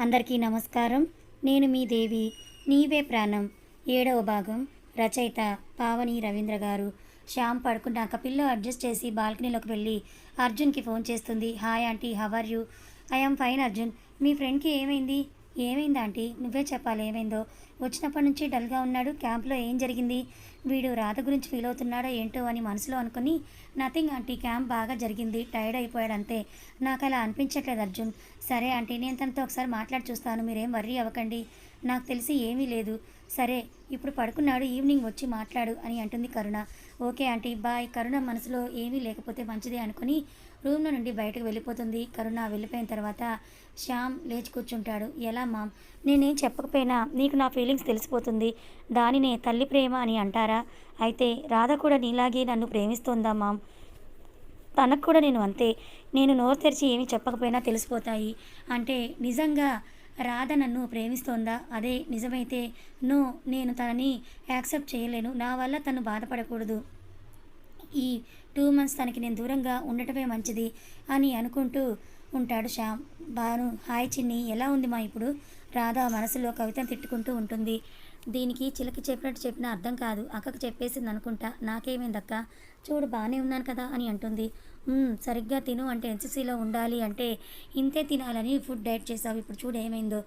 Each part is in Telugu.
అందరికీ నమస్కారం. నేను మీ దేవి. నీవే ప్రాణం 7వ భాగం. రచయిత పావని రవీంద్ర గారు. శ్యామ్ పడుకున్నాక పిల్లో అడ్జస్ట్ చేసి బాల్కనీలోకి వెళ్ళి అర్జున్కి ఫోన్ చేస్తుంది. Hi aunty, how are you? I am fine Arjun. మీ ఫ్రెండ్కి ఏమైంది? ఏమైంది ఆంటీ? నువ్వే చెప్పాలి ఏమైందో. వచ్చినప్పటి నుంచి డల్గా ఉన్నాడు. క్యాంప్లో ఏం జరిగింది? వీడు రాధ గురించి ఫీల్ అవుతున్నాడో ఏంటో అని మనసులో అనుకుని, నథింగ్ ఆంటీ, క్యాంప్ బాగా జరిగింది, టైర్డ్ అయిపోయాడు అంతే. నాకు అలా అనిపించట్లేదు అర్జున్. సరే ఆంటీ, నేను తనతో ఒకసారి మాట్లాడి చూస్తాను, మీరేం వర్రీ అవ్వకండి. నాకు తెలిసి ఏమీ లేదు. సరే, ఇప్పుడు పడుకున్నాడు, ఈవినింగ్ వచ్చి మాట్లాడు అని అంటుంది Karuna. Okay aunty, bye. Karuna మనసులో ఏమీ లేకపోతే మంచిదే అనుకుని రూమ్లో నుండి బయటకు వెళ్ళిపోతుంది. కరుణ వెళ్ళిపోయిన తర్వాత శ్యామ్ లేచి కూర్చుంటాడు. ఎలా మామ్? నేనేం చెప్పకపోయినా నీకు నా ఫీలింగ్స్ తెలిసిపోతుంది. దానినే తల్లి ప్రేమ అని అంటారా? అయితే రాధ కూడా నీలాగే నన్ను ప్రేమిస్తోందా మామ్? తనకు కూడా నేను అంతే. నేను నోరు తెరిచి ఏమీ చెప్పకపోయినా తెలిసిపోతాయి. అంటే నిజంగా రాధ నన్ను ప్రేమిస్తోందా? అదే నిజమైతే నో, నేను తనని యాక్సెప్ట్ చేయలేను. నా వల్ల తను బాధపడకూడదు. ఈ 2 మంత్స్ తనకి నేను దూరంగా ఉండటమే మంచిది అని అనుకుంటూ ఉంటాడు శ్యామ్. బాను, హాయ్ చిన్ని, ఎలా ఉంది మా ఇప్పుడు? రాధా మనసులో కవితను తిట్టుకుంటూ ఉంటుంది. దీనికి చిలకి చెప్పినట్టు చెప్పినా అర్థం కాదు. అక్కకు చెప్పేసింది అనుకుంటా. నాకేమైందక్క? చూడు బాగానే ఉన్నాను కదా అని అంటుంది. సరిగ్గా తిను అంటే ఎన్సీసీలో ఉండాలి అంటే ఇంతే తినాలని ఫుడ్ డైట్ చేసావు. ఇప్పుడు చూడు ఏమైందో.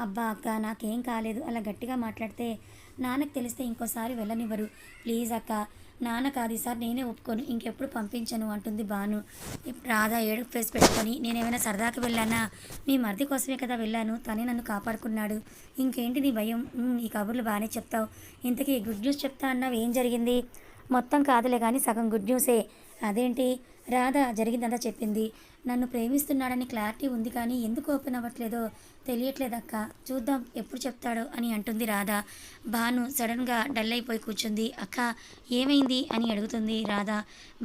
అబ్బా అక్క, నాకేం కాలేదు. అలా గట్టిగా మాట్లాడితే నాన్నకు తెలిస్తే ఇంకోసారి వెళ్ళనివ్వరు. ప్లీజ్ అక్క. నాన్న కాదు, ఈసారి నేనే ఒప్పుకోను, ఇంకెప్పుడు పంపించను అంటుంది బాను. రాధా ఏడుపు ఫేస్ పెట్టుకొని, నేనేమైనా సరదాకి వెళ్ళానా? మీ మరిది కోసమే కదా వెళ్ళాను, తనే నన్ను కాపాడుకున్నాడు. ఇంకేంటి నీ భయం? ఈ కబుర్లు బాగానే చెప్తావు. ఇంతకీ గుడ్ న్యూస్ చెప్తా అన్నావు, ఏం జరిగింది? మొత్తం కాదులే కానీ సగం గుడ్ న్యూసే. అదేంటి? రాధ జరిగిందంతా చెప్పింది. నన్ను ప్రేమిస్తున్నాడని క్లారిటీ ఉంది, కానీ ఎందుకు ఓపెన్ అవ్వట్లేదో తెలియట్లేదక్క. చూద్దాం ఎప్పుడు చెప్తాడో అని అంటుంది రాధ. భాను సడన్గా డల్ అయిపోయి కూర్చుంది. అక్క, ఏమైంది అని అడుగుతుంది రాధ.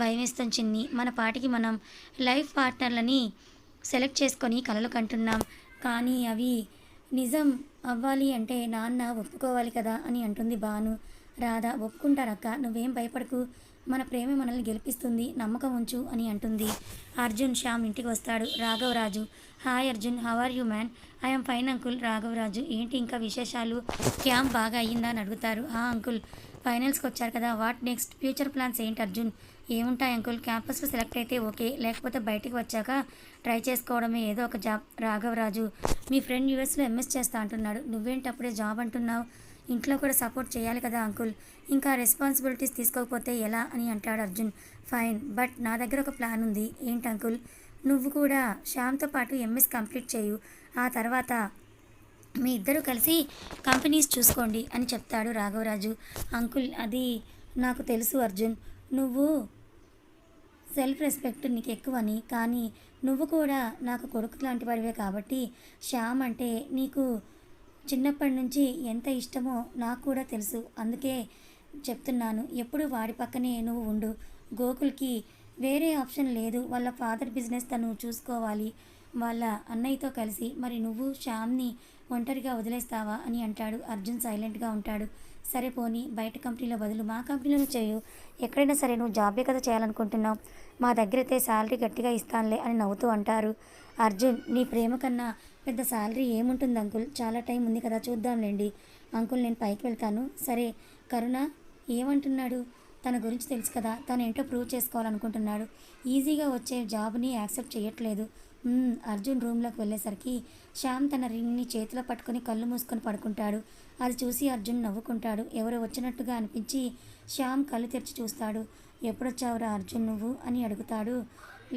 భయమేస్తుంది చిన్ని. మన పాటికి మనం లైఫ్ పార్ట్నర్లని సెలెక్ట్ చేసుకొని కలలు కంటున్నాం, కానీ అవి నిజం అవ్వాలి అంటే నాన్న ఒప్పుకోవాలి కదా అని అంటుంది భాను. రాధ, ఒప్పుకుంటారక్క, నువ్వేం భయపడకు. మన ప్రేమ మనల్ని గెలిపిస్తుంది, నమ్మకం ఉంచు అని అంటుంది. అర్జున్ శ్యామ్ ఇంటికి వస్తాడు. Raghavaraju, hi Arjun, how are you man? I'm fine uncle. Raghavaraju, ఏంటి ఇంకా విశేషాలు? క్యాంప్ బాగా అయ్యిందా అని అడుగుతారు. అంకుల్, ఫైనల్స్కి వచ్చారు కదా, వాట్ నెక్స్ట్? ఫ్యూచర్ ప్లాన్స్ ఏంటి అర్జున్? ఏముంటాయి అంకుల్, క్యాంపస్లో సెలెక్ట్ అయితే ఓకే, లేకపోతే బయటికి వచ్చాక ట్రై చేసుకోవడమే ఏదో ఒక జాబ్. రాఘవరాజు, మీ ఫ్రెండ్ యూఎస్లో ఎంఎస్ చేస్తా అంటున్నాడు, నువ్వేంటప్పుడే జాబ్ అంటున్నావు? ఇంట్లో కూడా సపోర్ట్ చేయాలి కదా అంకుల్. ఇంకా రెస్పాన్సిబిలిటీస్ తీసుకోకపోతే ఎలా అని అంటాడు అర్జున్. ఫైన్, బట్ నా దగ్గర ఒక ప్లాన్ ఉంది. ఏంటి అంకుల్? నువ్వు కూడా శ్యామ్తో పాటు ఎంఎస్ కంప్లీట్ చేయు, ఆ తర్వాత మీ ఇద్దరు కలిసి కంపెనీస్ చూసుకోండి అని చెప్తాడు రాఘవరాజు. అంకుల్, అది నాకు తెలుసు అర్జున్, నువ్వు సెల్ఫ్ రెస్పెక్ట్ నీకు ఎక్కువని, కానీ నువ్వు కూడా నాకు కొడుకు లాంటి వాడివే కాబట్టి శ్యామ్ అంటే నీకు చిన్నప్పటి నుంచి ఎంత ఇష్టమో నాకు కూడా తెలుసు. అందుకే చెప్తున్నాను, ఎప్పుడు వాడి పక్కనే నువ్వు ఉండు. గోకుల్కి వేరే ఆప్షన్ లేదు, వాళ్ళ ఫాదర్ బిజినెస్ తను చూసుకోవాలి వాళ్ళ అన్నయ్యతో కలిసి. మరి నువ్వు శ్యామ్ని ఒంటరిగా వదిలేస్తావా అని అంటాడు. అర్జున్ సైలెంట్గా ఉంటాడు. సరే పోనీ, బయట కంపెనీలో బదులు మా కంపెనీలో చేయు. ఎక్కడైనా సరే నువ్వు జాబే కదా చేయాలనుకుంటున్నావు, మా దగ్గర అయితే శాలరీ గట్టిగా ఇస్తానులే అని నవ్వుతూ అంటారు. అర్జున్, నీ ప్రేమ కన్నా పెద్ద శాలరీ ఏముంటుంది అంకుల్? చాలా టైం ఉంది కదా, చూద్దాంలేండి. అంకుల్, నేను పైకి వెళ్తాను. సరే. కరుణ ఏమంటున్నాడు? తన గురించి తెలుసు కదా, తను ఏంటో ప్రూవ్ చేసుకోవాలనుకుంటున్నాడు. ఈజీగా వచ్చే జాబ్ని యాక్సెప్ట్ చేయట్లేదు. అర్జున్ రూమ్లోకి వెళ్ళేసరికి శ్యామ్ తన రింగ్ని చేతిలో పట్టుకొని కళ్ళు మూసుకొని పడుకుంటాడు. అది చూసి అర్జున్ నవ్వుకుంటాడు. ఎవరో వచ్చినట్టుగా అనిపించి శ్యామ్ కళ్ళు తెరిచి చూస్తాడు. ఎప్పుడొచ్చావురా అర్జున్ నువ్వు అని అడుగుతాడు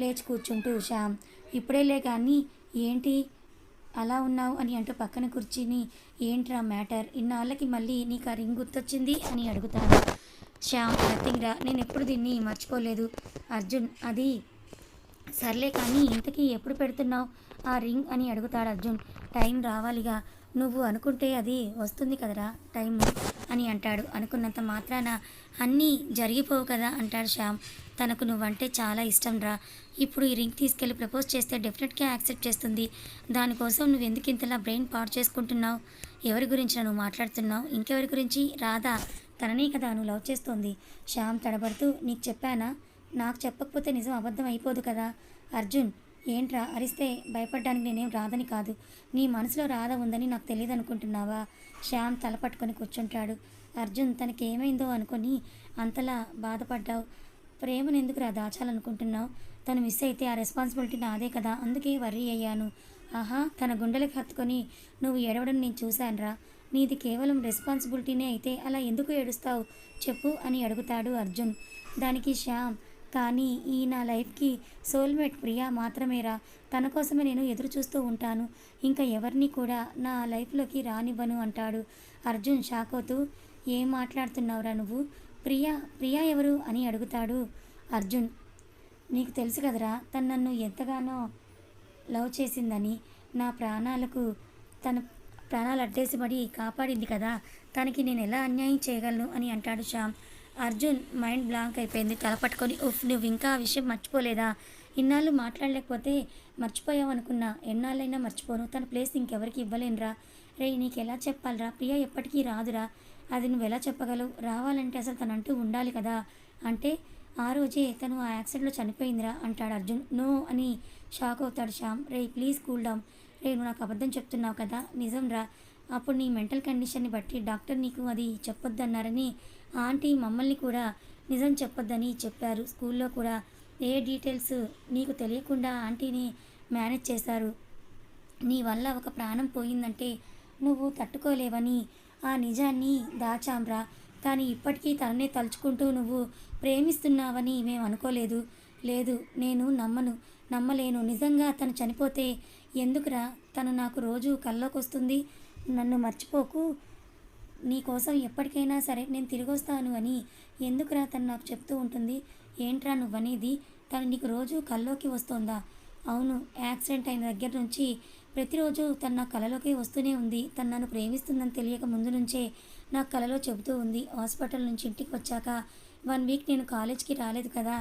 లేచి కూర్చుంటూ శ్యామ్. ఇప్పుడేలే కానీ ఏంటి అలా ఉన్నావు అని అంటూ పక్కన కూర్చుని, ఏంట్రా మ్యాటర్, ఇన్నాళ్ళకి మళ్ళీ నీకు ఆ రింగ్ గుర్తొచ్చింది అని అడుగుతాడు. శ్యామ్, నథింగ్ రా, నేను ఎప్పుడు దీన్ని మర్చిపోలేదు. అర్జున్, అది సర్లే కానీ ఇంతకీ ఎప్పుడు పెడుతున్నావు ఆ రింగ్ అని అడుగుతాడు అర్జున్. టైం రావాలిగా, నువ్వు అనుకుంటే అది వస్తుంది కదరా టైం అని అంటాడు. అనుకున్నంత మాత్రాన అన్నీ జరిగిపోవు కదా అంటాడు శ్యామ్. తనకు నువ్వంటే చాలా ఇష్టం రా. ఇప్పుడు ఈ రింగ్ తీసుకెళ్ళి ప్రపోజ్ చేస్తే డెఫినెట్గా యాక్సెప్ట్ చేస్తుంది. దానికోసం నువ్వు ఎందుకు ఇంతలా బ్రెయిన్ పాడు చేసుకుంటున్నావు? ఎవరి గురించి నువ్వు మాట్లాడుతున్నావు? ఇంకెవరి గురించి? రాధా, తననే కదా నువ్వు లవ్ చేస్తోంది. శ్యామ్ తడబడుతూ, నీకు చెప్పానా? నాకు చెప్పకపోతే నిజం అబద్ధం అయిపోదు కదా. అర్జున్, ఏంట్రా అరిస్తే భయపడ్డానికి నేనేం రాదని కాదు. నీ మనసులో రాధ ఉందని నాకు తెలియదు అనుకుంటున్నావా? శ్యామ్ తల పట్టుకొని కూర్చుంటాడు. అర్జున్ తనకేమైందో అనుకొని అంతలా బాధపడ్డావు. ప్రేమను ఎందుకురా దాచాలనుకుంటున్నావు? తను మిస్ అయితే ఆ రెస్పాన్సిబిలిటీ నాదే కదా, అందుకే వర్రీ అయ్యాను. ఆహా, తన గుండెలకు హత్తుకొని నువ్వు ఏడవడం నేను చూశానురా. నీది కేవలం రెస్పాన్సిబిలిటీనే అయితే అలా ఎందుకు ఏడుస్తావు చెప్పు అని అడుగుతాడు అర్జున్. దానికి శ్యామ్, కానీ ఈ నా లైఫ్కి సోల్మేట్ ప్రియా మాత్రమేరా. తన కోసమే నేను ఎదురు చూస్తూ ఉంటాను. ఇంకా ఎవరిని కూడా నా లైఫ్లోకి రానివ్వను అంటాడు. అర్జున్ షాక్ అవుతూ, ఏం మాట్లాడుతున్నావురా నువ్వు? ప్రియా ప్రియా ఎవరు అని అడుగుతాడు అర్జున్. నీకు తెలుసు కదరా, తను నన్ను ఎంతగానో లవ్ చేసిందని. నా ప్రాణాలకు తన ప్రాణాలు అడ్డేసి పడి కాపాడింది కదా, తనకి నేను ఎలా అన్యాయం చేయగలను అని అంటాడు శ్యామ్. అర్జున్ మైండ్ బ్లాంక్ అయిపోయింది. తల పట్టుకొని, ఉఫ్, నువ్వు ఇంకా ఆ విషయం మర్చిపోలేదా? ఇన్నాళ్ళు మాట్లాడలేకపోతే మర్చిపోయావు అనుకున్నా. ఎన్నాళ్ళైనా మర్చిపోను. తన ప్లేస్ ఇంకెవరికి ఇవ్వలేనురా. రే, నీకు ఎలా చెప్పాలరా? ప్రియ ఎప్పటికీ రాదురా. అది నువ్వు ఎలా చెప్పగలవు? రావాలంటే అసలు తనంటూ ఉండాలి కదా. అంటే ఆ రోజే తను ఆ యాక్సిడెంట్లో చనిపోయిందిరా అంటాడు అర్జున్. నో అని షాక్ అవుతాడు శ్యామ్. రే, ప్లీజ్ కూల్ డౌన్. రే, నువ్వు నాకు అబద్ధం చెప్తున్నావు కదా. నిజం రా. అప్పుడు నీ మెంటల్ కండిషన్ని బట్టి డాక్టర్ నీకు అది చెప్పొద్దన్నారని ఆంటీ మమ్మల్ని కూడా నిజం చెప్పొద్దని చెప్పారు. స్కూల్లో కూడా ఏ డీటెయిల్స్ నీకు తెలియకుండా ఆంటీని మేనేజ్ చేశారు. నీ వల్ల ఒక ప్రాణం పోయిందంటే నువ్వు తట్టుకోలేవని ఆ నిజాన్ని దాచాంరా. కానీ ఇప్పటికీ తననే తలుచుకుంటూ నువ్వు ప్రేమిస్తున్నావని మేము అనుకోలేదు. లేదు, నేను నమ్మలేను. నిజంగా తను చనిపోతే ఎందుకురా? తను నాకు రోజు కల్లోకి వస్తుంది. నన్ను మర్చిపోకు, నీ కోసం ఎప్పటికైనా సరే నేను తిరిగి వస్తాను అని ఎందుకురా తను నాకు చెప్తూ ఉంటుంది. ఏంట్రా నువ్వనేది? తను నీకు రోజు కల్లోకి వస్తోందా? అవును, యాక్సిడెంట్ అయిన దగ్గర నుంచి ప్రతిరోజు తను నా కలలోకి వస్తూనే ఉంది. తను నన్ను ప్రేమిస్తుందని తెలియక ముందు నుంచే నా కలలో చెబుతూ ఉంది. హాస్పిటల్ నుంచి ఇంటికి వచ్చాక 1 వీక్ నేను కాలేజ్కి రాలేదు కదా,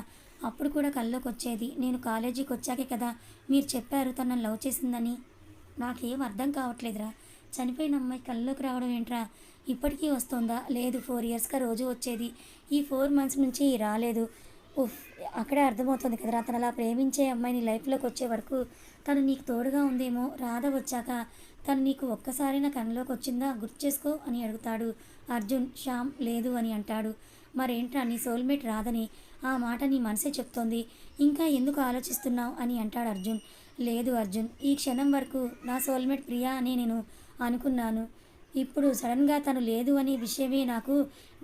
అప్పుడు కూడా కల్లోకి వచ్చేది. నేను కాలేజీకి వచ్చాకే కదా మీరు చెప్పారు తను నన్ను లవ్ చేసిందని. నాకేం అర్థం కావట్లేదురా. చనిపోయిన అమ్మాయి కల్లోకి రావడం ఏంట్రా? ఇప్పటికీ వస్తుందా? లేదు, 4 ఇయర్స్గా రోజు వచ్చేది. ఈ 4 మంత్స్ నుంచి రాలేదు. ఉఫ్, అక్కడే అర్థమవుతుంది కదరా, తను అలా ప్రేమించే అమ్మాయిని లైఫ్లోకి వచ్చే వరకు తను నీకు తోడుగా ఉందేమో. రాధ వచ్చాక తను నీకు ఒక్కసారైనా కళ్ళలోకి వచ్చిందా? గుర్తు చేసుకో అని అడుగుతాడు అర్జున్. శ్యామ్ లేదు అని అంటాడు. మరేంట్రా నీ సోల్మేట్ రాదని ఆ మాట నీ మనసే చెప్తోంది. ఇంకా ఎందుకు ఆలోచిస్తున్నావు అని అంటాడు అర్జున్. లేదు అర్జున్, ఈ క్షణం వరకు నా సోల్మేట్ ప్రియా అని నేను అనుకున్నాను. ఇప్పుడు సడన్గా తను లేదు అనే విషయమే నాకు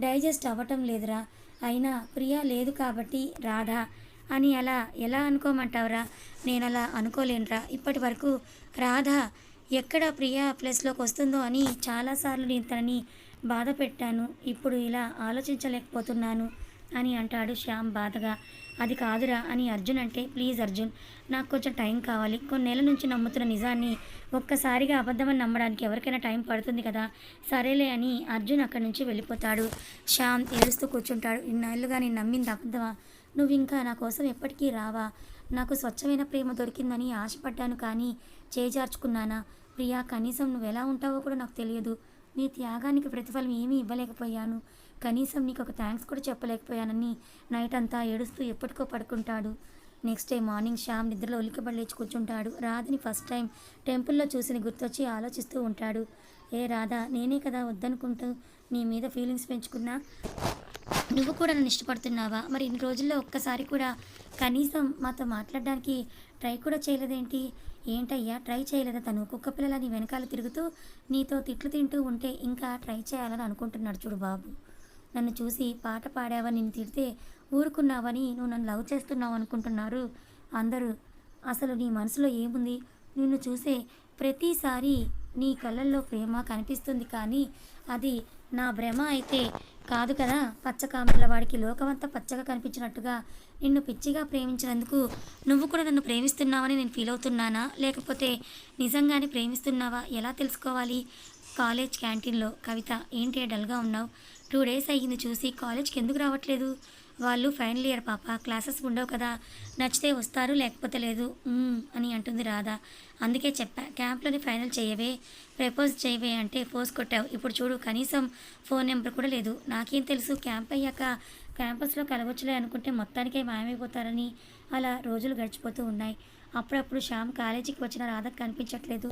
డైజెస్ట్ అవ్వటం లేదురా. అయినా ప్రియా లేదు కాబట్టి రాధా అని అలా ఎలా అనుకోమంటావురా? నేను అలా అనుకోలేనురా. ఇప్పటి వరకు రాధ ఎక్కడ ప్రియా ప్లేస్లోకి వస్తుందో అని చాలాసార్లు నేను తనని బాధ పెట్టాను. ఇప్పుడు ఇలా ఆలోచించలేకపోతున్నాను అని అంటాడు శ్యామ్ బాధగా. అది కాదురా అని అర్జున్ అంటే, ప్లీజ్ అర్జున్, నాకు కొంచెం టైం కావాలి. కొన్ని నెలల నుంచి నమ్ముతున్న నిజాన్ని ఒక్కసారిగా అబద్ధమని నమ్మడానికి ఎవరికైనా టైం పడుతుంది కదా. సరేలే అని అర్జున్ అక్కడి నుంచి వెళ్ళిపోతాడు. శ్యామ్ ఏడుస్తూ కూర్చుంటాడు. ఇన్నాళ్ళుగా నేను నమ్మింది అబద్ధమా? నువ్వు ఇంకా నా కోసం ఎప్పటికీ రావా? నాకు స్వచ్ఛమైన ప్రేమ దొరికిందని ఆశపడ్డాను, కానీ చేజార్చుకున్నానా? ప్రియా, కనీసం నువ్వు ఎలా ఉంటావో కూడా నాకు తెలియదు. నీ త్యాగానికి ప్రతిఫలం ఏమీ ఇవ్వలేకపోయాను. కనీసం నీకు ఒక థ్యాంక్స్ కూడా చెప్పలేకపోయానని నైట్ అంతా ఏడుస్తూ ఎప్పటికో పడుకుంటాడు. నెక్స్ట్ డే మార్నింగ్ శ్యామ్ నిద్రలో ఉలిక్కిపడి లేచి కూర్చుంటాడు. రాధని ఫస్ట్ టైం టెంపుల్లో చూసిన గుర్తొచ్చి ఆలోచిస్తూ ఉంటాడు. ఏ రాధా, నేనే కదా వద్దనుకుంటూ నీ మీద ఫీలింగ్స్ పెంచుకున్నా. నువ్వు కూడా నన్ను ఇష్టపడుతున్నావా? మరి ఇన్ని రోజుల్లో ఒక్కసారి కూడా కనీసం మాతో మాట్లాడడానికి ట్రై కూడా చేయలేదేంటి? ఏంటయ్యా ట్రై చేయలేదా? తను కుక్క పిల్లల నీ వెనకాల తిరుగుతూ నీతో తిట్లు తింటూ ఉంటే ఇంకా ట్రై చేయాలని అనుకుంటున్నాడు చూడు బాబు. నన్ను చూసి పాట పాడావని నిన్ను తిడితే ఊరుకున్నావని నువ్వు నన్ను లవ్ చేస్తున్నావు అనుకుంటున్నారు అందరూ. అసలు నీ మనసులో ఏముంది? నిన్ను చూసే ప్రతిసారి నీ కళ్ళల్లో ప్రేమ కనిపిస్తుంది, కానీ అది నా భ్రమ అయితే కాదు కదా. పచ్చకామెర్ల వాడికి లోకమంతా పచ్చగా కనిపించినట్టుగా నిన్ను పిచ్చిగా ప్రేమించినందుకు నువ్వు కూడా నన్ను ప్రేమిస్తున్నావని నేను ఫీల్ అవుతున్నానా, లేకపోతే నిజంగానే ప్రేమిస్తున్నావా ఎలా తెలుసుకోవాలి? కాలేజ్ క్యాంటీన్లో కవిత, ఏంటి డల్గా ఉన్నావు? 2 డేస్ అయ్యింది చూసి, కాలేజ్కి ఎందుకు రావట్లేదు? వాళ్ళు ఫైనల్ ఇయర్ పాప, క్లాసెస్ ఉండవు కదా, నచ్చితే వస్తారు లేకపోతే లేదు అని అంటుంది రాధ. అందుకే చెప్పా, క్యాంప్లోని ఫైనల్ చేయవే, ప్రపోజ్ చేయవే అంటే ఫోర్స్ కొట్టావు. ఇప్పుడు చూడు, కనీసం ఫోన్ నెంబర్ కూడా లేదు. నాకేం తెలుసు, క్యాంప్ అయ్యాక క్యాంపస్లో కలవచ్చులే అనుకుంటే మొత్తానికే మాయమైపోతారని. అలా రోజులు గడిచిపోతూ ఉన్నాయి. అప్పుడప్పుడు శ్యామ్ కాలేజీకి వచ్చిన రాధకు కనిపించట్లేదు.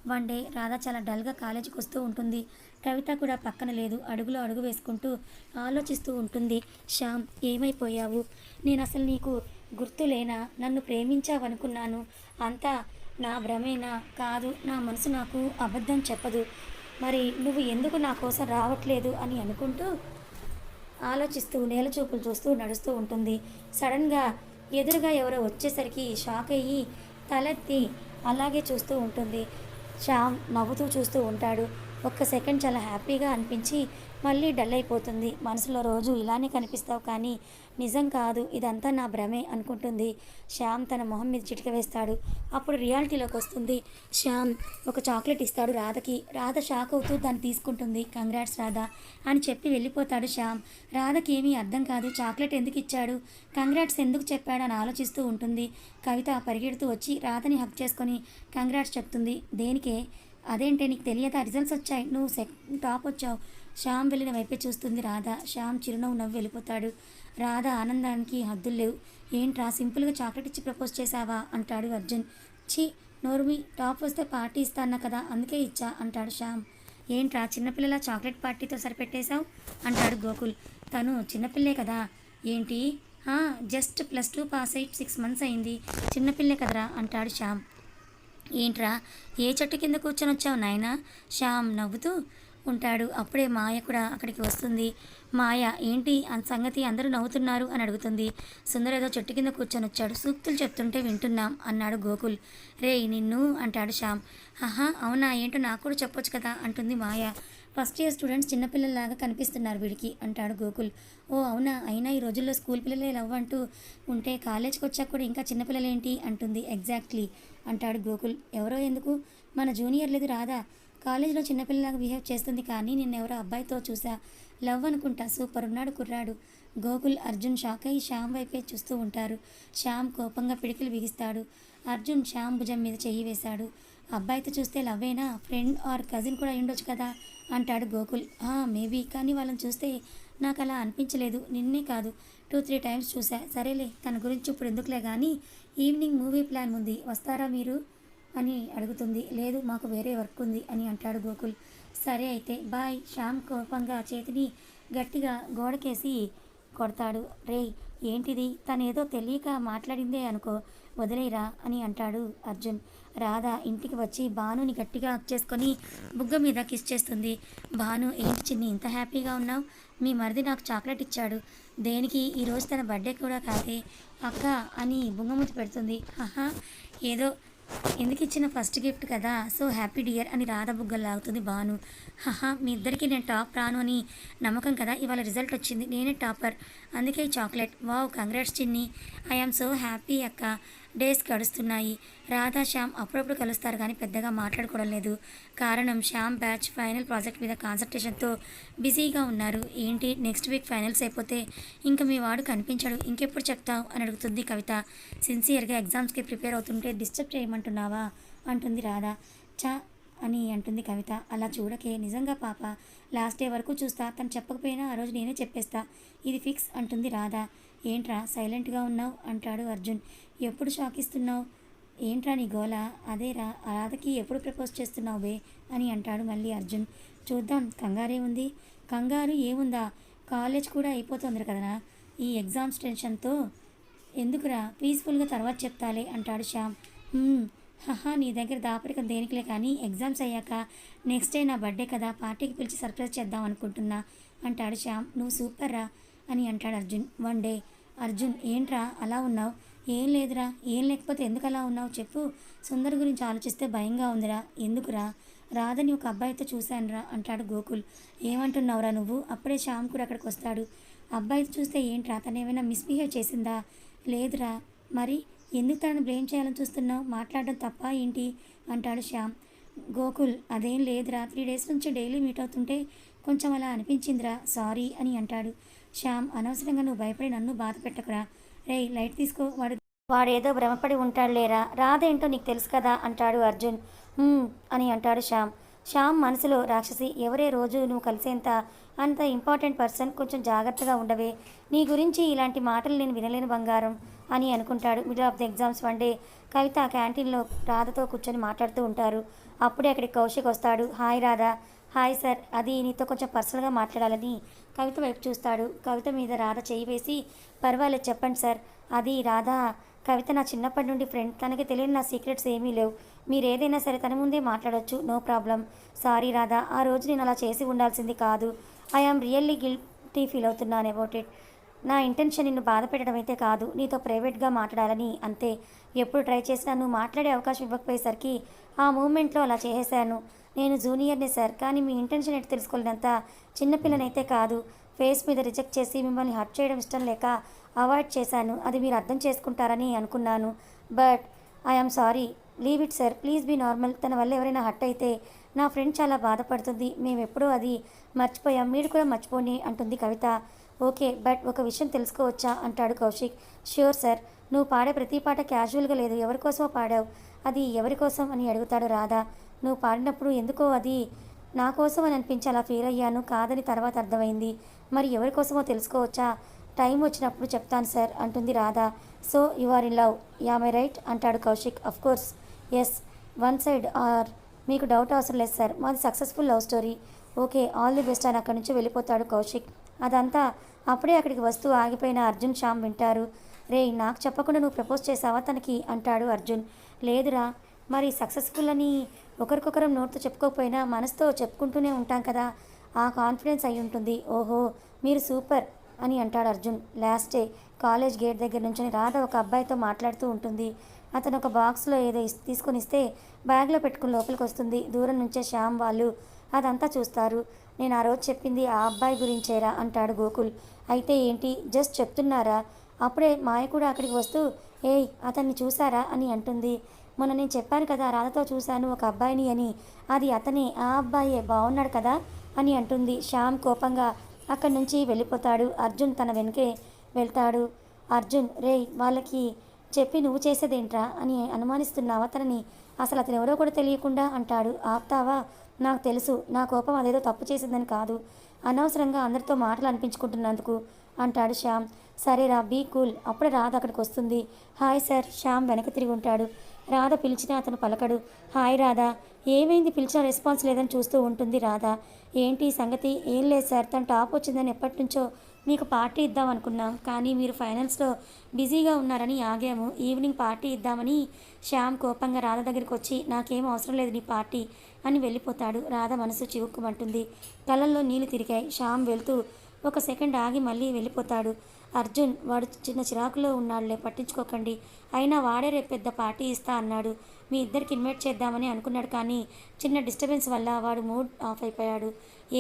వన్ డే రాధ చాలా డల్గా కాలేజీకి వస్తూ ఉంటుంది. కవిత కూడా పక్కన లేదు. అడుగులో అడుగు వేసుకుంటూ ఆలోచిస్తూ ఉంటుంది. శ్యామ్, ఏమైపోయావు? నేను అసలు నీకు గుర్తులేనా? నన్ను ప్రేమించావనుకున్నాను. అంతా నా భ్రమేనా? కాదు, నా మనసు నాకు అబద్ధం చెప్పదు. మరి నువ్వు ఎందుకు నా కోసం రావట్లేదు అని అనుకుంటూ ఆలోచిస్తూ నేలచూపులు చూస్తూ నడుస్తూ ఉంటుంది. సడన్గా ఎదురుగా ఎవరో వచ్చేసరికి షాక్ అయ్యి తలెత్తి అలాగే చూస్తూ ఉంటుంది. శ్యామ్ నవ్వుతూ చూస్తూ ఉంటాడు. ఒక్క సెకండ్ చాలా హ్యాపీగా అనిపించి మళ్ళీ డల్ అయిపోతుంది. మనసులో రోజు ఇలానే కనిపిస్తావు కానీ నిజం కాదు, ఇదంతా నా భ్రమే అనుకుంటుంది. శ్యామ్ తన మొహం మీద చిటిక వేస్తాడు. అప్పుడు రియాలిటీలోకి వస్తుంది. శ్యామ్ ఒక చాక్లెట్ ఇస్తాడు రాధకి. రాధ షాక్ అవుతూ దాన్ని తీసుకుంటుంది. కంగ్రాట్స్ రాధ అని చెప్పి వెళ్ళిపోతాడు శ్యామ్. రాధకి ఏమీ అర్థం కాదు. చాక్లెట్ ఎందుకు ఇచ్చాడు, కంగ్రాట్స్ ఎందుకు చెప్పాడు అని ఆలోచిస్తూ ఉంటుంది. కవిత పరిగెడుతూ వచ్చి రాధని హక్ చేసుకొని కంగ్రాట్స్ చెప్తుంది. దేనికే? అదేంటే నీకు తెలియదా, రిజల్ట్స్ వచ్చాయి, నువ్వు టాప్ వచ్చావు. శ్యామ్ వెళ్ళిన వైపే చూస్తుంది రాధ. శ్యామ్ చిరునవ్వు నవ్వు వెళ్ళిపోతాడు. రాధ ఆనందానికి హద్దులు లేవు. ఏంట్రా సింపుల్గా చాక్లెట్ ఇచ్చి ప్రపోజ్ చేశావా అంటాడు అర్జున్. ఛీ నోర్మి, టాప్ వస్తే పార్టీ ఇస్తాను కదా అందుకే ఇచ్చా అంటాడు శ్యామ్. ఏంట్రా చిన్నపిల్లల చాక్లెట్ పార్టీతో సరిపెట్టేశావు అంటాడు గోకుల్. తను చిన్నపిల్లే కదా. ఏంటి? జస్ట్ +2 పాస్ అయి 6 months అయింది, చిన్నపిల్లే కదరా అంటాడు శ్యామ్. ఏంట్రా ఏ చెట్టు కింద కూర్చొని వచ్చావు నాయనా? శ్యామ్ నవ్వుతూ ఉంటాడు. అప్పుడే మాయ కూడా అక్కడికి వస్తుంది. మాయ ఏంటి సంగతి, అందరూ నవ్వుతున్నారు అని అడుగుతుంది. సుందర్ ఏదో చెట్టు కింద కూర్చొని వచ్చాడు, సూక్తులు చెప్తుంటే వింటున్నాం అన్నాడు గోకుల్. రే నిన్ను అంటాడు శ్యామ్. అవునా, ఏంటో నాకు కూడా చెప్పొచ్చు కదా అంటుంది మాయ. ఫస్ట్ ఇయర్ స్టూడెంట్స్ చిన్నపిల్లల్లాగా కనిపిస్తున్నారు వీడికి అంటాడు గోకుల్. ఓ అవునా, అయినా ఈ రోజుల్లో స్కూల్ పిల్లలే లవ్ అంటూ ఉంటే కాలేజ్కి వచ్చాక కూడా ఇంకా చిన్నపిల్లలేంటి అంటుంది. ఎగ్జాక్ట్లీ అంటాడు గోకుల్. ఎవరో ఎందుకు, మన జూనియర్ లేదు రాదా, కాలేజీలో చిన్నపిల్లలాగా బిహేవ్ చేస్తుంది కానీ నిన్నెవరో అబ్బాయితో చూసా, లవ్ అనుకుంటా, సూపర్ ఉన్నాడు కుర్రాడు. గోకుల్ అర్జున్ షాక్ అయ్యి శ్యామ్ వైపే చూస్తూ ఉంటారు. శ్యామ్ కోపంగా పిడికిలు బిగిస్తాడు. అర్జున్ శ్యామ్ భుజం మీద చెయ్యి వేశాడు. అబ్బాయితో చూస్తే లవ్వేనా, ఫ్రెండ్ ఆర్ కజిన్ కూడా అయ్యుండొచ్చు కదా అంటాడు గోకుల్. మేబీ, కానీ వాళ్ళని చూస్తే నాకు అలా అనిపించలేదు. నిన్నే కాదు 2-3 times చూసా. సరేలే, తన గురించి ఇప్పుడు ఎందుకులే కానీ ఈవినింగ్ మూవీ ప్లాన్ ఉంది, వస్తారా మీరు అని అడుగుతుంది. లేదు, మాకు వేరే వర్క్ ఉంది అని అంటాడు గోకుల్. సరే అయితే బాయ్. శ్యామ్ కోపంగా చేతిని గట్టిగా గోడకేసి కొడతాడు. రేయ్ ఏంటిది, తనేదో తెలియక మాట్లాడిందే అనుకో, వదిలేరా అని అంటాడు అర్జున్. రాధ ఇంటికి వచ్చి భానుని గట్టిగా హక్ చేసుకొని బుగ్గ మీద కిస్ చేస్తుంది. భాను, ఏంటి చిన్ని ఇంత హ్యాపీగా ఉన్నావు? మీ మరిది నాకు చాక్లెట్ ఇచ్చాడు. దేనికి? ఈరోజు తన బర్త్డే కూడా కాదే అక్క అని బుంగముద్దు పెడుతుంది. ఏదో ఎందుకు ఇచ్చిన ఫస్ట్ గిఫ్ట్ కదా, సో హ్యాపీ డియర్ అని రాధ బుగ్గలు లాగుతుంది భాను. మీ ఇద్దరికి నేను టాప్ రాను అని నమ్మకం కదా, ఇవాళ రిజల్ట్ వచ్చింది, నేనే టాపర్, అందుకే ఈ చాక్లెట్. వావ్, కంగ్రాట్స్ చిన్ని, ఐఆమ్ సో హ్యాపీ అక్క. డేస్ గడుస్తున్నాయి. రాధా శ్యామ్ అప్పుడప్పుడు కలుస్తారు కానీ పెద్దగా మాట్లాడుకోవడం లేదు. కారణం శ్యామ్ బ్యాచ్ ఫైనల్ ప్రాజెక్ట్ మీద కాన్సన్ట్రేషన్తో బిజీగా ఉన్నారు. ఏంటి, నెక్స్ట్ వీక్ ఫైనల్స్ అయిపోతే ఇంకా మీ వాడు కనిపించాడు, ఇంకెప్పుడు చెప్తావు అని అడుగుతుంది కవిత. సిన్సియర్గా ఎగ్జామ్స్కి ప్రిపేర్ అవుతుంటే డిస్టర్బ్ చేయమంటున్నావా అంటుంది రాధా. చా అని అంటుంది కవిత. అలా చూడకే, నిజంగా పాప, లాస్ట్ డే వరకు చూస్తా, తను చెప్పకపోయినా ఆ రోజు నేనే చెప్పేస్తా, ఇది ఫిక్స్ అంటుంది రాధా. ఏంట్రా సైలెంట్గా ఉన్నావు అంటాడు అర్జున్. ఎప్పుడు షాక్ ఇస్తున్నావు? ఏంట్రా నీ గోల? అదేరా, రాధకి ఎప్పుడు ప్రపోజ్ చేస్తున్నావు బే అని అంటాడు మళ్ళీ అర్జున్. చూద్దాం, కంగారే ఉంది. కంగారు ఏముందా, కాలేజ్ కూడా అయిపోతుంది కదనా, ఈ ఎగ్జామ్స్ టెన్షన్తో ఎందుకురా, పీస్ఫుల్గా తర్వాత చెప్తాలే అంటాడు శ్యామ్. నీ దగ్గర దాపరికం దేనికిలే కానీ ఎగ్జామ్స్ అయ్యాక నెక్స్ట్ డే నా బర్త్డే కదా, పార్టీకి పిలిచి సర్ప్రైజ్ చేద్దాం అనుకుంటున్నా అంటాడు శ్యామ్. నువ్వు సూపర్ రా అని అంటాడు అర్జున్. One day. అర్జున్, ఏంట్రా అలా ఉన్నావు? ఏం లేదురా. ఏం లేకపోతే ఎందుకు అలా ఉన్నావు చెప్పు. సుందర్ గురించి ఆలోచిస్తే భయంగా ఉందిరా. ఎందుకురా? రాధని ఒక అబ్బాయితో చూశానురా అంటాడు గోకుల్. ఏమంటున్నావురా నువ్వు? అప్పుడే శ్యామ్ కూడా అక్కడికి వస్తాడు. అబ్బాయితో చూస్తే ఏంట్రా, తను ఏమైనా మిస్బిహేవ్ చేసిందా? లేదురా. మరి ఎందుకు తనని బ్లేమ్ చేయాలని చూస్తున్నావు? మాట్లాడడం తప్ప ఏంటి అంటాడు శ్యామ్. గోకుల్, అదేం లేదురా, 3 days నుంచి డైలీ మీట్ అవుతుంటే కొంచెం అలా అనిపించిందిరా, సారీ అని అంటాడు. శ్యామ్, అనవసరంగా నువ్వు భయపడి నన్ను బాధ పెట్టకురా. రేయ్ లైట్ తీసుకో, వాడేదో భ్రమపడి ఉంటాడు లేరా, రాదేంటో నీకు తెలుసు కదా అంటాడు అర్జున్. అని అంటాడు శ్యామ్. శ్యామ్ మనసులో రాక్షసి, ఎవరే రోజు నువ్వు కలిసేంత అంత ఇంపార్టెంట్ పర్సన్, కొంచెం జాగ్రత్తగా ఉండవే, నీ గురించి ఇలాంటి మాటలు నేను వినలేను బంగారం అని అనుకుంటాడు. Middle of the exams one day Kavitha క్యాంటీన్లో రాధతో కూర్చొని మాట్లాడుతూ ఉంటారు. అప్పుడే అక్కడికి కౌశిక్ వస్తాడు. హాయ్ రాధా. హాయ్ సార్, అది నీతో కొంచెం పర్సనల్గా మాట్లాడాలని కవిత వైపు చూస్తాడు. కవిత మీద రాధ చేయి వేసి, పర్వాలేదు చెప్పండి సార్. అది రాధా, కవిత నా చిన్నప్పటి నుండి ఫ్రెండ్, తనకి తెలియని నా సీక్రెట్స్ ఏమీ లేవు. మీరు ఏదైనా సరే తన ముందే మాట్లాడొచ్చు, నో ప్రాబ్లం. సారీ రాధా, ఆ రోజు నేను అలా చేసి ఉండాల్సింది కాదు. I am really guilty feel అవుతున్నాను అబౌట్ ఇట్. నా ఇంటెన్షన్ నిన్ను బాధ పెట్టడం అయితే కాదు, నీతో ప్రైవేట్గా మాట్లాడాలని అంతే. ఎప్పుడు ట్రై చేసినా నువ్వు మాట్లాడే అవకాశం ఇవ్వకపోయేసరికి ఆ మూమెంట్లో అలా చేసేశాను. నేను జూనియర్నే సార్, కానీ మీ ఇంటెన్షన్ ఏంటి తెలుసుకోలేనంత చిన్నపిల్లనైతే కాదు. ఫేస్ మీద రిజెక్ట్ చేసి మిమ్మల్ని హర్ట్ చేయడం ఇష్టం లేక అవాయిడ్ చేశాను. అది మీరు అర్థం చేసుకుంటారని అనుకున్నాను. But I'm sorry. Leave it sir, please be normal. తన వల్ల ఎవరైనా హర్ట్ అయితే నా ఫ్రెండ్ చాలా బాధపడుతుంది. మేము ఎప్పుడూ అది మర్చిపోయాం, మీరు కూడా మర్చిపోండి అంటుంది కవిత. ఓకే, బట్ ఒక విషయం తెలుసుకోవచ్చా అంటాడు కౌశిక్. Sure sir. నువ్వు పాడే ప్రతి పాట క్యాజువల్గా లేదు, ఎవరికోసమో పాడావు. అది ఎవరికోసం అని అడుగుతాడు రాధా. నువ్వు పాడినప్పుడు ఎందుకో అది నా కోసం అని అనిపించి అలా ఫీల్ అయ్యాను, కాదని తర్వాత అర్థమైంది. మరి ఎవరికోసమో తెలుసుకోవచ్చా? టైం వచ్చినప్పుడు చెప్తాను సార్ అంటుంది Radha. So you are in love, am I right అంటాడు Kaushik. Of course yes, one side are. మీకు డౌట్ అవసరం లేదు సార్, మాది successful love story. Okay, all the best అని అక్కడి నుంచి వెళ్ళిపోతాడు కౌశిక్. అదంతా అప్పుడే అక్కడికి వస్తూ ఆగిపోయిన అర్జున్ శ్యామ్ వింటారు. రే, నాకు చెప్పకుండా నువ్వు ప్రపోజ్ చేసావా తనకి అంటాడు అర్జున్. లేదురా. మరి సక్సెస్ఫుల్ అని ఒకరికొకరం నోట్తో చెప్పుకోకపోయినా మనసుతో చెప్పుకుంటూనే ఉంటాం కదా, ఆ కాన్ఫిడెన్స్ అయి ఉంటుంది. ఓహో, మీరు సూపర్ అని అంటాడు Arjun. Last day college gate దగ్గర నుంచి రాధ ఒక అబ్బాయితో మాట్లాడుతూ ఉంటుంది. అతను ఒక బాక్స్లో ఏదో తీసుకొని ఇస్తే బ్యాగ్లో పెట్టుకుని లోపలికి వస్తుంది. దూరం నుంచే శ్యామ్ వాళ్ళు అదంతా చూస్తారు. నేను ఆ రోజు చెప్పింది ఆ అబ్బాయి గురించేరా అంటాడు గోకుల్. అయితే ఏంటి, జస్ట్ చెప్తున్నారా? అప్పుడే మాయ కూడా అక్కడికి వస్తూ, ఏయ్ అతన్ని చూసారా అని అంటుంది. మొన్న నేను చెప్పాను కదా రాధతో చూశాను ఒక అబ్బాయిని అని, అది అతనే, ఆ అబ్బాయే, బాగున్నాడు కదా అని అంటుంది. శ్యామ్ కోపంగా అక్కడి నుంచి వెళ్ళిపోతాడు. అర్జున్ తన వెనుకే వెళ్తాడు. అర్జున్, రేయ్ వాళ్ళకి చెప్పి నువ్వు చేసేదేంట్రా అని అనుమానిస్తున్నావా తనని? అసలు అతను ఎవరో కూడా తెలియకుండా అంటాడు. ఆపుతావా? నాకు తెలుసు, నా కోపం అదేదో తప్పు చేసిందని కాదు, అనవసరంగా అందరితో మాటలు అనిపించుకుంటున్నందుకు అంటాడు శ్యామ్. సరేరా, బీ కూల్. అప్పుడే రాధ అక్కడికి వస్తుంది. Hi sir. శ్యామ్ వెనక్కి తిరిగి ఉంటాడు. రాధ పిలిచినా అతను పలకడు. హాయ్ రాధ. ఏమైంది, పిలిచిన రెస్పాన్స్ లేదని చూస్తూ ఉంటుంది రాధ. ఏంటి సంగతి? ఏం లేదు సార్, తను టాప్ వచ్చిందని ఎప్పటి నుంచో మీకు పార్టీ ఇద్దాం అనుకున్నాం, కానీ మీరు ఫైనల్స్లో బిజీగా ఉన్నారని ఆగాము. ఈవినింగ్ పార్టీ ఇద్దామని. శ్యామ్ కోపంగా రాధ దగ్గరికి వచ్చి, నాకేం అవసరం లేదు నీ పార్టీ అని వెళ్ళిపోతాడు. రాధ మనసు చివుక్కుమంటుంది. కళ్ళల్లో నీళ్లు తిరిగాయి. శ్యామ్ వెళ్తూ ఒక సెకండ్ ఆగి మళ్ళీ వెళ్ళిపోతాడు. అర్జున్, వాడు చిన్న చిరాకులో ఉన్నాడులే, పట్టించుకోకండి. అయినా వాడే రేపు పెద్ద పార్టీ ఇస్తా అన్నాడు. మీ ఇద్దరికి ఇన్వైట్ చేద్దామని అనుకున్నాడు, కానీ చిన్న డిస్టర్బెన్స్ వల్ల వాడు మూడ్ ఆఫ్ అయిపోయాడు.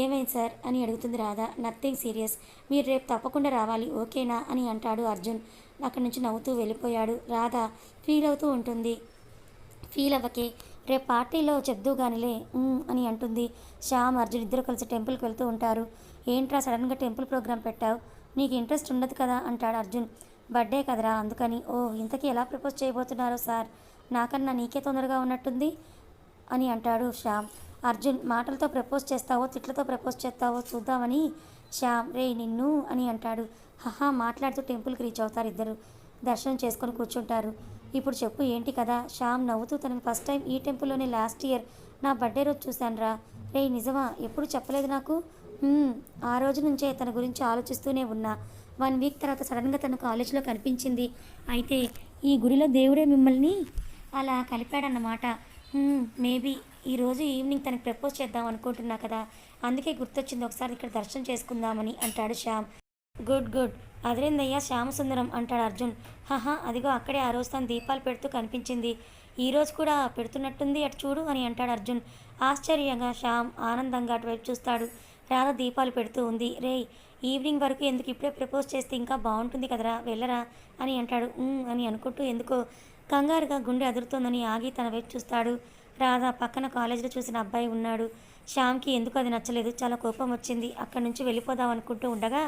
ఏమైంది సార్ అని అడుగుతుంది రాధ. నథింగ్ సీరియస్, మీరు రేపు తప్పకుండా రావాలి, ఓకేనా అని అంటాడు అర్జున్. అక్కడి నుంచి నవ్వుతూ వెళ్ళిపోయాడు. రాధ ఫీల్ అవుతూ ఉంటుంది. ఫీల్ అవ్వకే, రేపు పార్టీలో చెప్దూ గానిలే అని అంటుంది. శ్యామ్, అర్జున్ ఇద్దరు కలిసి టెంపుల్కి వెళ్తూ ఉంటారు. ఏంట్రా సడన్గా టెంపుల్ ప్రోగ్రామ్ పెట్టావు? నీకు ఇంట్రెస్ట్ ఉండదు కదా అంటాడు అర్జున్. బర్త్డే కదరా అందుకని. ఓ, ఇంతకీ ఎలా ప్రపోజ్ చేయబోతున్నారో సార్, నాకన్నా నీకే తొందరగా ఉన్నట్టుంది అని అంటాడు శ్యామ్. అర్జున్, మాటలతో ప్రపోజ్ చేస్తావో తిట్లతో ప్రపోజ్ చేస్తావో చూద్దామని. శ్యామ్, రే నిన్ను అని అంటాడు. హహా మాట్లాడుతూ టెంపుల్కి రీచ్ అవుతారు ఇద్దరు. దర్శనం చేసుకొని కూర్చుంటారు. ఇప్పుడు చెప్పు ఏంటి కదా? శ్యామ్ నవ్వుతూ, తనని ఫస్ట్ టైం ఈ టెంపుల్లోనే లాస్ట్ ఇయర్ నా బర్త్డే రోజు చూశానురా. రే నిజమా? ఎప్పుడు చెప్పలేదు నాకు. ఆ రోజు నుంచే తన గురించి ఆలోచిస్తూనే ఉన్నా. 1 వీక్ తర్వాత సడన్గా తన కాలేజీలో కనిపించింది. అయితే ఈ గుడిలో దేవుడే మిమ్మల్ని అలా కలిపాడన్నమాట. మేబీ ఈరోజు ఈవినింగ్ తనకి ప్రపోజ్ చేద్దాం అనుకుంటున్నా కదా, అందుకే గుర్తొచ్చింది ఒకసారి ఇక్కడ దర్శనం చేసుకుందామని అంటాడు శ్యామ్. Good good. అదిరేందయ్యా శ్యామసుందరం అంటాడు అర్జున్. హహా అదిగో అక్కడే ఆ రోజు తను దీపాలు పెడుతూ కనిపించింది, ఈరోజు కూడా పెడుతున్నట్టుంది, అటు చూడు అని అంటాడు అర్జున్. ఆశ్చర్యంగా శ్యామ్ ఆనందంగా అటువైపు చూస్తాడు. రాధ దీపాలు పెడుతూ ఉంది. రే, ఈవినింగ్ వరకు ఎందుకు, ఇప్పుడే ప్రపోజ్ చేస్తే ఇంకా బాగుంటుంది కదరా, వెళ్ళరా అని అంటాడు. అని అనుకుంటూ ఎందుకో కంగారుగా గుండె అదురుతోందని ఆగి తన వైపు చూస్తాడు. రాధ పక్కన కాలేజీలో చూసిన అబ్బాయి ఉన్నాడు. శ్యామ్కి ఎందుకు అది నచ్చలేదు, చాలా కోపం వచ్చింది. అక్కడి నుంచి వెళ్ళిపోదాం అనుకుంటూ ఉండగా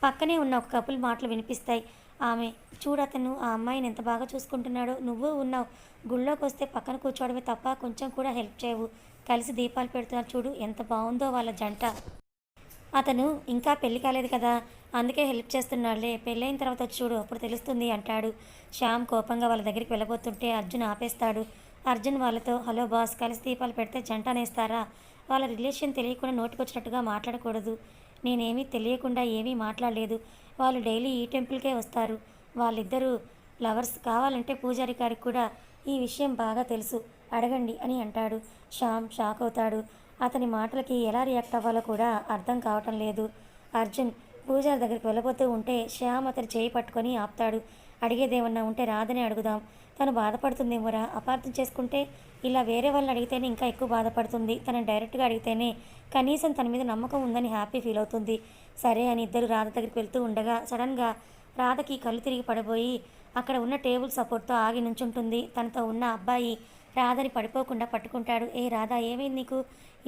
పక్కనే ఉన్న ఒక కపుల్ మాటలు వినిపిస్తాయి. ఆమె, చూడతను ఆ అమ్మాయిని ఎంత బాగా చూసుకుంటున్నాడో, నువ్వు ఉన్నావు, గుళ్ళోకి వస్తే పక్కన కూర్చోవడమే తప్ప కొంచెం కూడా హెల్ప్ చేయవు, కలిసి దీపాలు పెడుతున్నారు చూడు, ఎంత బాగుందో వాళ్ళ జంట అతను ఇంకా పెళ్లి కాలేదు కదా, అందుకే హెల్ప్ చేస్తున్నాడులే, పెళ్ళైన తర్వాత వచ్చి చూడు అప్పుడు తెలుస్తుంది అంటాడు. శ్యామ్ కోపంగా వాళ్ళ దగ్గరికి వెళ్ళబోతుంటే అర్జున్ ఆపేస్తాడు. అర్జున్ వాళ్ళతో, హలో బాస్, కలిసి దీపాలు పెడితే జంట అనేస్తారా? వాళ్ళ రిలేషన్ తెలియకుండా నోటికొచ్చినట్టుగా మాట్లాడకూడదు. నేనేమీ తెలియకుండా ఏమీ మాట్లాడలేదు. వాళ్ళు డైలీ ఈ టెంపుల్కే వస్తారు. వాళ్ళిద్దరూ లవర్స్. కావాలంటే పూజారి గారికి కూడా ఈ విషయం బాగా తెలుసు, అడగండి అని అంటాడు. శ్యామ్ షాక్ అవుతాడు. అతని మాటలకి ఎలా రియాక్ట్ అవ్వాలో కూడా అర్థం కావటం లేదు. అర్జున్ పూజారి దగ్గరికి వెళ్ళబోతూ ఉంటే శ్యామ్ అతని చేయి పట్టుకొని ఆపుతాడు. అడిగేదేమన్నా ఉంటే రాదని అడుగుదాం, తను బాధపడుతుందేమోరా, అపార్థం చేసుకుంటే ఇలా వేరే వాళ్ళని అడిగితేనే ఇంకా ఎక్కువ బాధపడుతుంది. తనని డైరెక్ట్గా అడిగితేనే కనీసం తన మీద నమ్మకం ఉందని హ్యాపీ ఫీల్ అవుతుంది. సరే అని ఇద్దరు రాధ దగ్గరికి వెళ్తూ ఉండగా సడన్గా రాధకి కళ్ళు తిరిగి పడిపోయి అక్కడ ఉన్న టేబుల్ సపోర్ట్తో ఆగి నుంచుంటుంది. తనతో ఉన్న అబ్బాయి రాధని పడిపోకుండా పట్టుకుంటాడు. ఏ రాధ, ఏమైంది నీకు?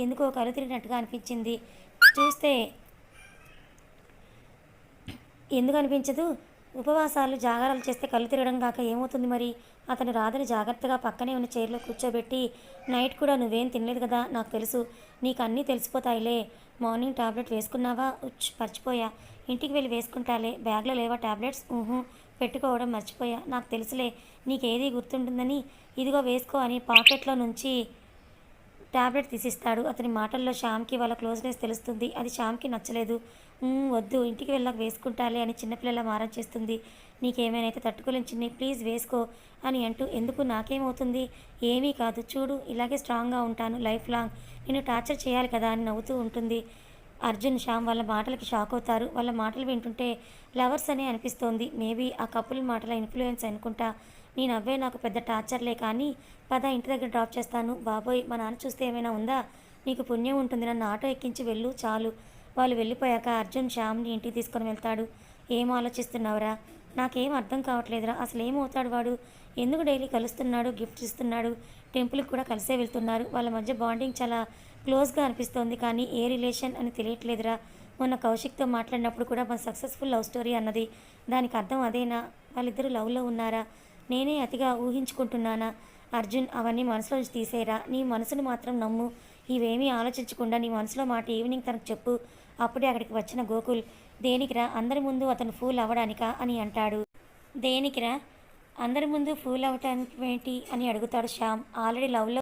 ఎందుకో కళ్ళు తిరిగినట్టుగా అనిపించింది. చూస్తే ఎందుకు అనిపించదు? ఉపవాసాలు జాగారాలు చేస్తే కళ్ళు తిరగడం కాక ఏమవుతుంది మరి? అతను రాధని జాగ్రత్తగా పక్కనే ఉన్న చైర్లో కూర్చోబెట్టి, నైట్ కూడా నువ్వేం తినలేదు కదా, నాకు తెలుసు, నీకు అన్నీ తెలిసిపోతాయిలే. Morning tablet వేసుకున్నావా? మర్చిపోయా. ఇంటికి వెళ్ళి వేసుకుంటాలే. బ్యాగ్లో లేవా టాబ్లెట్స్? పెట్టుకోవడం మర్చిపోయా. నాకు తెలుసులే, నీకేది గుర్తుంటుందని. ఇదిగో వేసుకో అని పాకెట్లో నుంచి టాబ్లెట్ తీసిస్తాడు. అతని మాటల్లో శ్యామ్కి వాళ్ళ క్లోజ్నెస్ తెలుస్తుంది. అది శ్యామ్కి నచ్చలేదు. వద్దు, ఇంటికి వెళ్ళాక వేసుకుంటాలే అని చిన్నపిల్లల మారం చేస్తుంది. నీకేమైనా తట్టుకోలేని చిన్ని, ప్లీజ్ వేసుకో అని అంటూ, ఎందుకు, నాకేమవుతుంది? ఏమీ కాదు, చూడు ఇలాగే స్ట్రాంగ్గా ఉంటాను లైఫ్ లాంగ్, నేను టార్చర్ చేయాలి కదా అని నవ్వుతూ ఉంటుంది. అర్జున్ శ్యామ్ వాళ్ళ మాటలకి షాక్ అవుతారు. వాళ్ళ మాటలు వింటుంటే లవర్స్ అనే అనిపిస్తోంది. మేబీ ఆ కపుల్ మాటల ఇన్ఫ్లుయెన్స్ అనుకుంటా. నీ నవ్వే నాకు పెద్ద టార్చర్లే, కానీ పద ఇంటి దగ్గర డ్రాప్ చేస్తాను. బాబోయ్, మా నాన్న చూస్తే ఏమైనా ఉందా? నీకు పుణ్యం ఉంటుంది, నన్ను ఆటో ఎక్కించి వెళ్ళు చాలు. వాళ్ళు వెళ్ళిపోయాక అర్జున్ శ్యామ్ని ఇంటికి తీసుకొని వెళ్తాడు. ఏం ఆలోచిస్తున్నావురా? నాకేం అర్థం కావట్లేదురా, అసలు ఏమవుతాడు వాడు? ఎందుకు డైలీ కలుస్తున్నాడు, గిఫ్ట్స్ ఇస్తున్నాడు, టెంపుల్కి కూడా కలిసే వెళ్తున్నారు. వాళ్ళ మధ్య బాండింగ్ చాలా క్లోజ్గా అనిపిస్తోంది, కానీ ఏ రిలేషన్ అని తెలియట్లేదురా. మొన్న కౌశిక్తో మాట్లాడినప్పుడు కూడా మన సక్సెస్ఫుల్ లవ్ స్టోరీ అన్నది, దానికి అర్థం అదేనా? వాళ్ళిద్దరూ లవ్లో ఉన్నారా? నేనే అతిగా ఊహించుకుంటున్నానా? అర్జున్, అవన్నీ మనసులోంచి తీసేరా. నీ మనసును మాత్రం నమ్ము. ఇవేమీ ఆలోచించకుండా నీ మనసులో మాట ఈవినింగ్ తనకు చెప్పు. అప్పుడే అక్కడికి వచ్చిన గోకుల్, దేనికిరా అందరి ముందు అతను ఫూల్ అవ్వడానికా అని అంటాడు. దేనికిరా అందరి ముందు ఫూల్ అవ్వటానికి ఏంటి అని అడుగుతాడు శ్యామ్. ఆల్రెడీ లవ్లో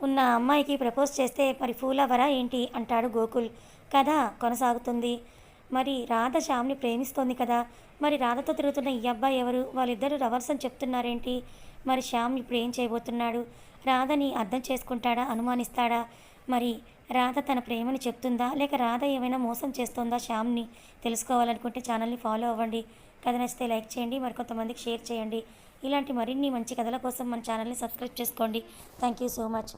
ఉన్న అమ్మాయికి ప్రపోజ్ చేస్తే మరి ఫూల్ అవ్వరా ఏంటి అంటాడు గోకుల్. కథ కొనసాగుతుంది. మరి రాధ శ్యామ్ని ప్రేమిస్తోంది కదా, మరి రాధతో తిరుగుతున్న ఈ అబ్బాయి ఎవరు? వాళ్ళిద్దరూ రవర్స్ అని చెప్తున్నారేంటి? మరి శ్యామ్ ఇప్పుడు ఏం చేయబోతున్నాడు? రాధని అర్థం చేసుకుంటాడా, అనుమానిస్తాడా? మరి రాధ తన ప్రేమని చెప్తుందా, లేక రాధ ఏమైనా మోసం చేస్తోందా శ్యామ్ని? తెలుసుకోవాలనుకుంటే ఛానల్ని ఫాలో అవ్వండి. కథ నచ్చితే లైక్ చేయండి, మరికొంతమందికి షేర్ చేయండి. ఇలాంటి మరిన్ని మంచి కథల కోసం మన ఛానల్ని సబ్స్క్రైబ్ చేసుకోండి. Thank you so much.